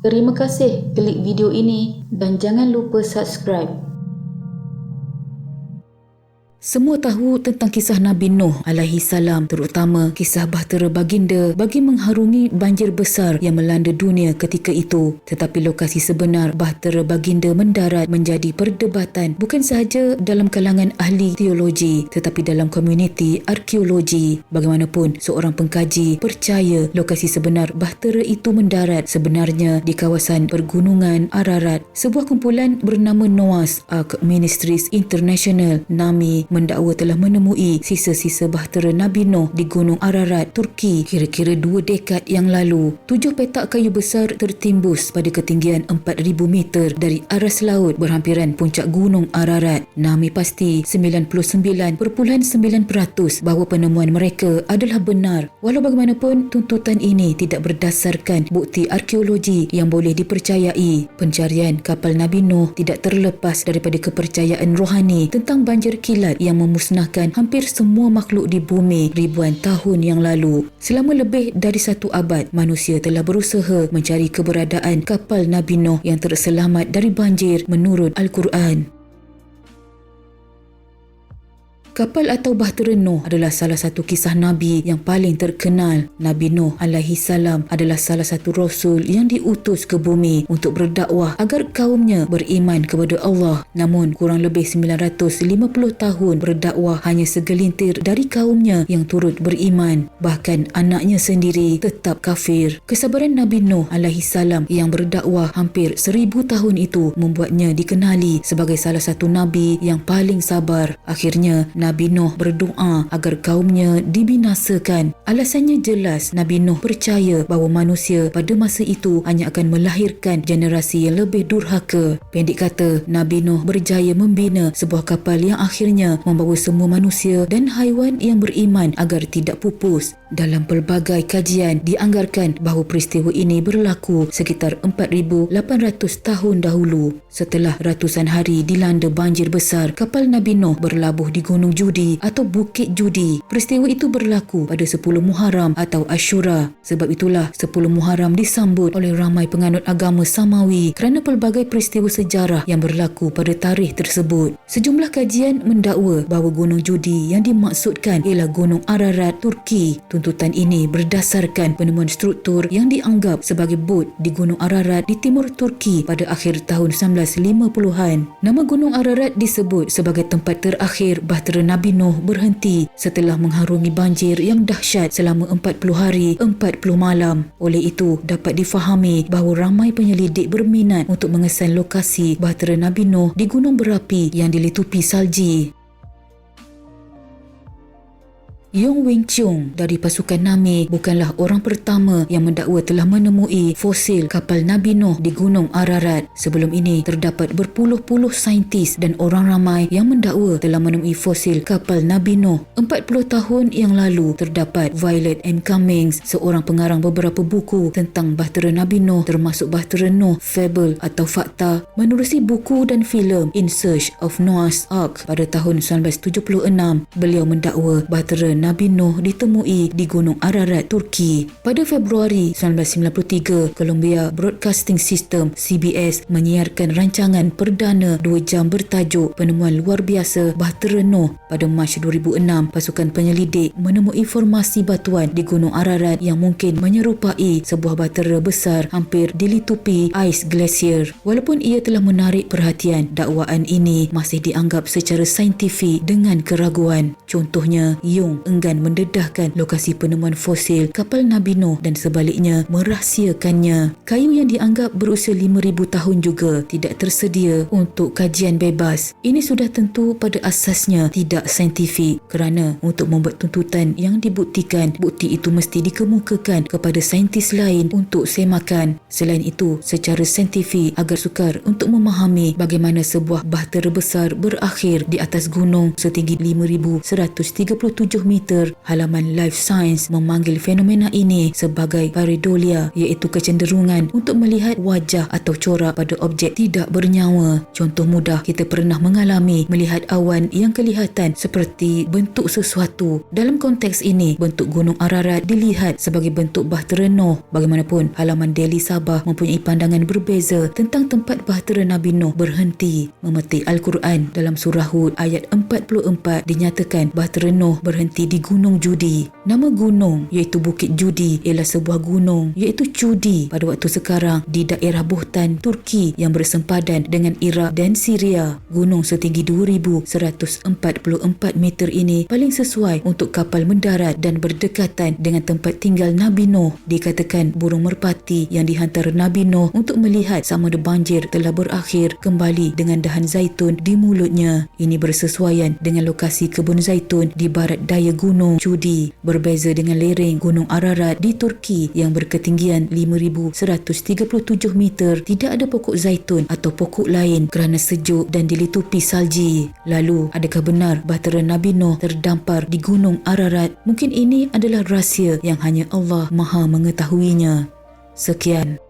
Terima kasih klik video ini dan jangan lupa subscribe. Semua tahu tentang kisah Nabi Nuh alaihi salam, terutama kisah bahtera baginda bagi mengharungi banjir besar yang melanda dunia ketika itu. Tetapi lokasi sebenar bahtera baginda mendarat menjadi perdebatan bukan sahaja dalam kalangan ahli teologi tetapi dalam komuniti arkeologi. Bagaimanapun, seorang pengkaji percaya lokasi sebenar bahtera itu mendarat sebenarnya di kawasan pergunungan Ararat. Sebuah kumpulan bernama Noah's Ark Ministries International (NAMI) mendakwa telah menemui sisa-sisa bahtera Nabi Nuh di Gunung Ararat, Turki kira-kira 2 dekad yang lalu. 7 petak kayu besar tertimbus pada ketinggian 4,000 meter dari aras laut berhampiran puncak Gunung Ararat. NAMI pasti 99.9% bahawa penemuan mereka adalah benar. Walau bagaimanapun, tuntutan ini tidak berdasarkan bukti arkeologi yang boleh dipercayai. Pencarian kapal Nabi Nuh tidak terlepas daripada kepercayaan rohani tentang banjir kilat yang memusnahkan hampir semua makhluk di bumi ribuan tahun yang lalu. Selama lebih dari 1 abad, manusia telah berusaha mencari keberadaan kapal Nabi Nuh yang terselamat dari banjir menurut Al-Quran. Kapal atau bahtera Nuh adalah salah satu kisah Nabi yang paling terkenal. Nabi Nuh alaihi salam adalah salah satu rasul yang diutus ke bumi untuk berdakwah agar kaumnya beriman kepada Allah. Namun kurang lebih 950 tahun berdakwah, hanya segelintir dari kaumnya yang turut beriman. Bahkan anaknya sendiri tetap kafir. Kesabaran Nabi Nuh alaihi salam yang berdakwah hampir 1000 tahun itu membuatnya dikenali sebagai salah satu Nabi yang paling sabar. Akhirnya Nabi Nuh berdoa agar kaumnya dibinasakan. Alasannya jelas, Nabi Nuh percaya bahawa manusia pada masa itu hanya akan melahirkan generasi yang lebih durhaka. Pendek kata, Nabi Nuh berjaya membina sebuah kapal yang akhirnya membawa semua manusia dan haiwan yang beriman agar tidak pupus. Dalam pelbagai kajian, dianggarkan bahawa peristiwa ini berlaku sekitar 4,800 tahun dahulu. Setelah ratusan hari dilanda banjir besar, kapal Nabi Nuh berlabuh di Gunung Judi atau Bukit Judi. Peristiwa itu berlaku pada 10 Muharram atau Ashura. Sebab itulah 10 Muharram disambut oleh ramai penganut agama Samawi kerana pelbagai peristiwa sejarah yang berlaku pada tarikh tersebut. Sejumlah kajian mendakwa bahawa Gunung Judi yang dimaksudkan ialah Gunung Ararat, Turki. Tuntutan ini berdasarkan penemuan struktur yang dianggap sebagai bot di Gunung Ararat di timur Turki pada akhir tahun 1950-an. Nama Gunung Ararat disebut sebagai tempat terakhir bahtera Nabi Nuh berhenti setelah mengharungi banjir yang dahsyat selama 40 hari 40 malam. Oleh itu, dapat difahami bahawa ramai penyelidik berminat untuk mengesan lokasi bahtera Nabi Nuh di gunung berapi yang dilitupi salji. Yong Wing Chung dari pasukan NAMI bukanlah orang pertama yang mendakwa telah menemui fosil kapal Nabi Nuh di Gunung Ararat. Sebelum ini, terdapat berpuluh-puluh saintis dan orang ramai yang mendakwa telah menemui fosil kapal Nabi Nuh. 40 tahun yang lalu, terdapat Violet M. Cummings, seorang pengarang beberapa buku tentang bahtera Nabi Nuh termasuk bahtera Nuh, Fable atau Fakta, menerusi buku dan filem In Search of Noah's Ark pada tahun 1976. Beliau mendakwa bahtera Nabi Nuh ditemui di Gunung Ararat, Turki. Pada Februari 1993, Columbia Broadcasting System (CBS) menyiarkan rancangan perdana 2 jam bertajuk Penemuan Luar Biasa Bahtera Nuh. Pada Mac 2006, pasukan penyelidik menemui formasi batuan di Gunung Ararat yang mungkin menyerupai sebuah bahtera besar hampir dilitupi ais glasier. Walaupun ia telah menarik perhatian, dakwaan ini masih dianggap secara saintifik dengan keraguan. Contohnya, Yong enggan mendedahkan lokasi penemuan fosil kapal Nabi Nuh dan sebaliknya merahsiakannya. Kayu yang dianggap berusia 5,000 tahun juga tidak tersedia untuk kajian bebas. Ini sudah tentu pada asasnya tidak saintifik kerana untuk membuat tuntutan yang dibuktikan, bukti itu mesti dikemukakan kepada saintis lain untuk semakan. Selain itu, secara saintifik agar sukar untuk memahami bagaimana sebuah bahtera besar berakhir di atas gunung setinggi 5,137 meter meter. Halaman Life Science memanggil fenomena ini sebagai pareidolia, iaitu kecenderungan untuk melihat wajah atau corak pada objek tidak bernyawa. Contoh mudah, kita pernah mengalami melihat awan yang kelihatan seperti bentuk sesuatu. Dalam konteks ini, bentuk Gunung Ararat dilihat sebagai bentuk bahtera Nuh. Bagaimanapun, halaman Daily Sabah mempunyai pandangan berbeza tentang tempat bahtera Nabi Nuh berhenti. Memetik Al-Quran dalam surah Hud ayat 44 dinyatakan bahtera Nuh berhenti di Gunung Judi. Nama gunung iaitu Bukit Judi ialah sebuah gunung iaitu Cudi pada waktu sekarang di daerah Bohtan, Turki yang bersempadan dengan Iraq dan Syria. Gunung setinggi 2144 meter ini paling sesuai untuk kapal mendarat dan berdekatan dengan tempat tinggal Nabi Nuh. Dikatakan burung merpati yang dihantar Nabi Nuh untuk melihat sama ada banjir telah berakhir kembali dengan dahan zaitun di mulutnya. Ini bersesuaian dengan lokasi kebun zaitun di barat daya Gunung Cudi. Berbeza dengan lereng Gunung Ararat di Turki yang berketinggian 5,137 meter, tidak ada pokok zaitun atau pokok lain kerana sejuk dan dilitupi salji. Lalu, adakah benar bahtera Nabi Nuh terdampar di Gunung Ararat? Mungkin ini adalah rahsia yang hanya Allah Maha mengetahuinya. Sekian.